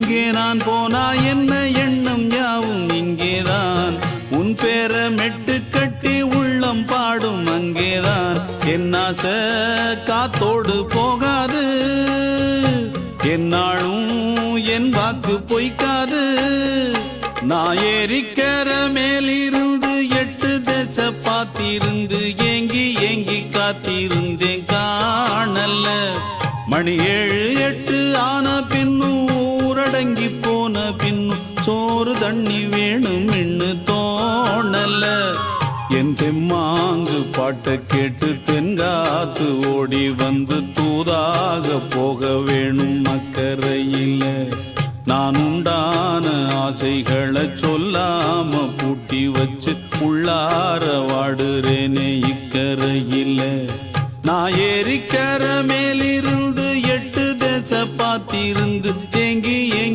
எங்கே நான் போனா என்ன எண்ணம் யாவும் இங்கேதான் உன் பேர மெட்டு கட்டி உள்ளம் பாடும் அங்கேதான் என் ஆசை காத்தோடு போகாது என்னாலும் என் வாக்கு பொய்க்காது நான் ஏறிக்கர மேலிருந்து 8 தேச பார்த்திருந்து ஏங்கி ஏங்கி காத்திருந்தேன் காணல்ல மணி 7 8 ஆன பின்னும் ஊரடங்கி போன பின்னும் சோறு தண்ணி வேணும் என்று தோணல என் தெம்மாங்கு பாட்டை கேட்டு தென்காத்து ஓடி வந்து தூதாக போக வேணும் அக்கறையில நான் உண்டான ஆசைகளை சொல்லாம பூட்டி வச்சு உள்ளார வாடுறேனே இக்கரையில நான் ஏறிக்கர மேலிருந்து 8 தேச பார்த்திருந்து